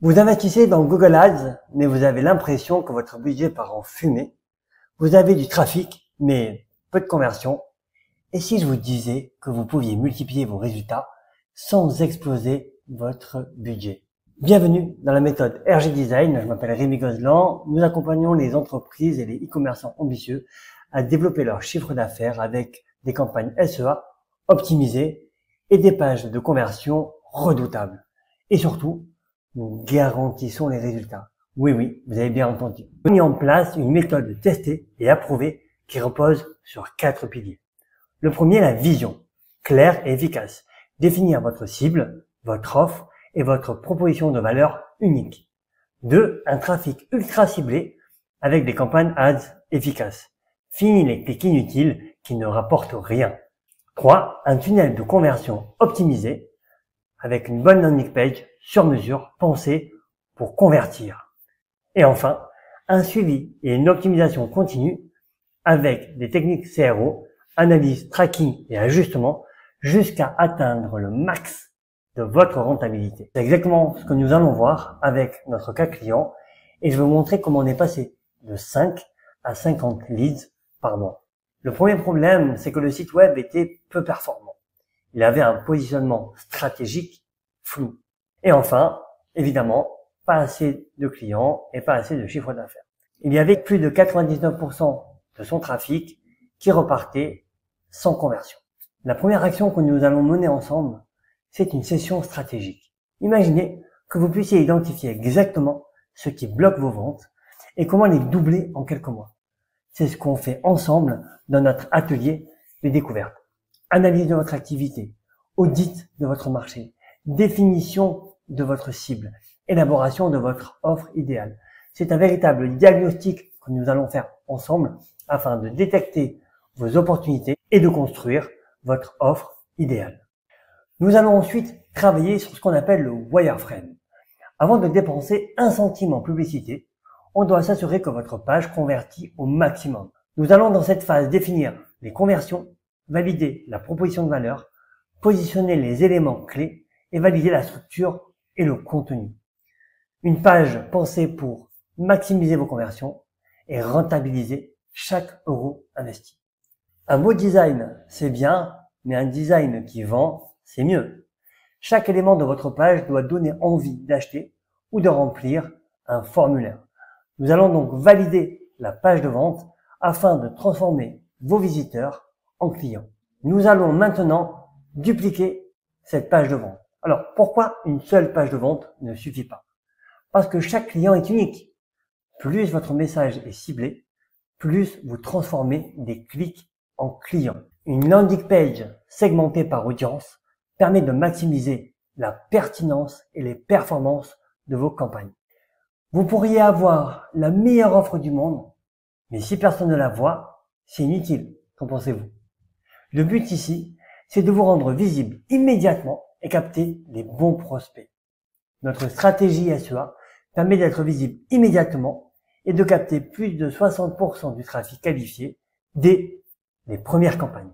Vous investissez dans Google Ads, mais vous avez l'impression que votre budget part en fumée. Vous avez du trafic, mais peu de conversion. Et si je vous disais que vous pouviez multiplier vos résultats sans exploser votre budget? Bienvenue dans la méthode RG Design. Je m'appelle Rémi Gozlan. Nous accompagnons les entreprises et les e-commerçants ambitieux à développer leur chiffre d'affaires avec des campagnes SEA optimisées et des pages de conversion redoutables. Et surtout, nous garantissons les résultats. Oui, vous avez bien entendu. Nous avons mis en place une méthode testée et approuvée qui repose sur 4 piliers. Le premier, la vision, claire et efficace. Définir votre cible, votre offre et votre proposition de valeur unique. 2, un trafic ultra ciblé avec des campagnes ads efficaces. Fini les clics inutiles qui ne rapportent rien. 3, un tunnel de conversion optimisé avec une bonne landing page sur mesure pensée pour convertir. Et enfin, un suivi et une optimisation continue avec des techniques CRO, analyse, tracking et ajustement jusqu'à atteindre le max de votre rentabilité. C'est exactement ce que nous allons voir avec notre cas client et je vais vous montrer comment on est passé de 5 à 50 leads par mois. Le premier problème, c'est que le site web était peu performant. Il avait un positionnement stratégique flou. Et enfin, évidemment, pas assez de clients et pas assez de chiffre d'affaires. Il y avait plus de 99% de son trafic qui repartait sans conversion. La première action que nous allons mener ensemble, c'est une session stratégique. Imaginez que vous puissiez identifier exactement ce qui bloque vos ventes et comment les doubler en quelques mois. C'est ce qu'on fait ensemble dans notre atelier de découverte. Analyse de votre activité, audit de votre marché, définition de votre cible, élaboration de votre offre idéale. C'est un véritable diagnostic que nous allons faire ensemble afin de détecter vos opportunités et de construire votre offre idéale. Nous allons ensuite travailler sur ce qu'on appelle le wireframe. Avant de dépenser 1 centime en publicité, on doit s'assurer que votre page convertit au maximum. Nous allons dans cette phase définir les conversions, valider la proposition de valeur, positionner les éléments clés et valider la structure et le contenu. Une page pensée pour maximiser vos conversions et rentabiliser chaque euro investi. Un beau design, c'est bien, mais un design qui vend, c'est mieux. Chaque élément de votre page doit donner envie d'acheter ou de remplir un formulaire. Nous allons donc valider la page de vente afin de transformer vos visiteurs en clients. Nous allons maintenant dupliquer cette page de vente. Alors, pourquoi une seule page de vente ne suffit pas? Parce que chaque client est unique. Plus votre message est ciblé, plus vous transformez des clics en clients. Une landing page segmentée par audience permet de maximiser la pertinence et les performances de vos campagnes. Vous pourriez avoir la meilleure offre du monde, mais si personne ne la voit, c'est inutile. Qu'en pensez-vous? Le but ici, c'est de vous rendre visible immédiatement et capter les bons prospects. Notre stratégie SEA permet d'être visible immédiatement et de capter plus de 60% du trafic qualifié dès les premières campagnes.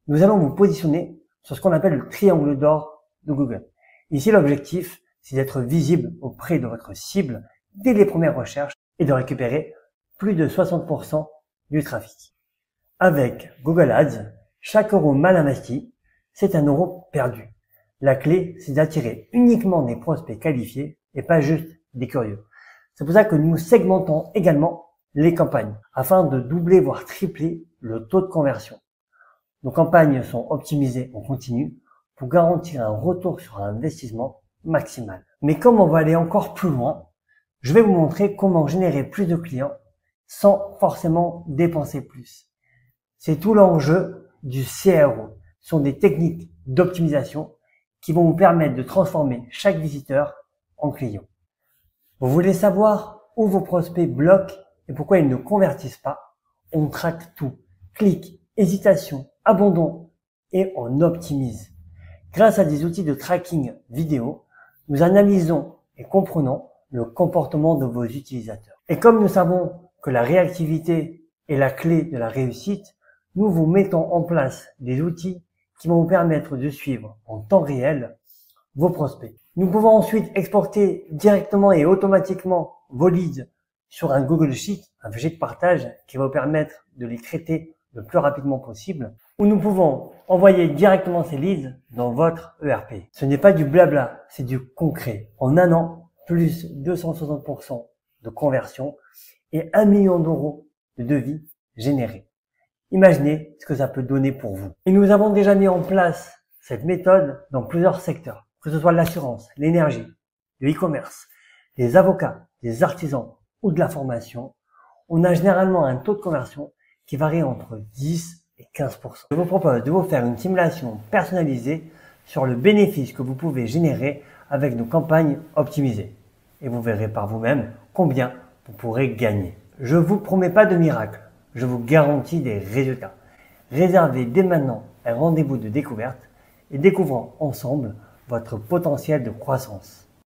Nous allons vous positionner sur ce qu'on appelle le triangle d'or de Google. Ici, l'objectif, c'est d'être visible auprès de votre cible dès les premières recherches et de récupérer plus de 60% du trafic. Avec Google Ads, chaque euro mal investi, c'est un euro perdu. La clé, c'est d'attirer uniquement des prospects qualifiés et pas juste des curieux. C'est pour ça que nous segmentons également les campagnes afin de doubler voire tripler le taux de conversion. Nos campagnes sont optimisées en continu pour garantir un retour sur investissement maximal. Mais comme on va aller encore plus loin, je vais vous montrer comment générer plus de clients sans forcément dépenser plus. C'est tout l'enjeu du CRO. Ce sont des techniques d'optimisation qui vont vous permettre de transformer chaque visiteur en client. Vous voulez savoir où vos prospects bloquent et pourquoi ils ne convertissent pas? On traque tout. Clic, hésitation, abandon et on optimise. Grâce à des outils de tracking vidéo, nous analysons et comprenons le comportement de vos utilisateurs. Et comme nous savons que la réactivité est la clé de la réussite, nous vous mettons en place des outils qui vont vous permettre de suivre en temps réel vos prospects. Nous pouvons ensuite exporter directement et automatiquement vos leads sur un Google Sheet, un fichier de partage qui va vous permettre de les traiter le plus rapidement possible, ou nous pouvons envoyer directement ces leads dans votre ERP. Ce n'est pas du blabla, c'est du concret. En un an, plus 260% de conversion et 1 million d'euros de devis générés. Imaginez ce que ça peut donner pour vous. Et nous avons déjà mis en place cette méthode dans plusieurs secteurs, que ce soit l'assurance, l'énergie, le e-commerce, les avocats, les artisans ou de la formation. On a généralement un taux de conversion qui varie entre 10 et 15%. Je vous propose de vous faire une simulation personnalisée sur le bénéfice que vous pouvez générer avec nos campagnes optimisées. Et vous verrez par vous-même combien vous pourrez gagner. Je ne vous promets pas de miracle, je vous garantis des résultats. Réservez dès maintenant un rendez-vous de découverte et découvrons ensemble votre potentiel de croissance.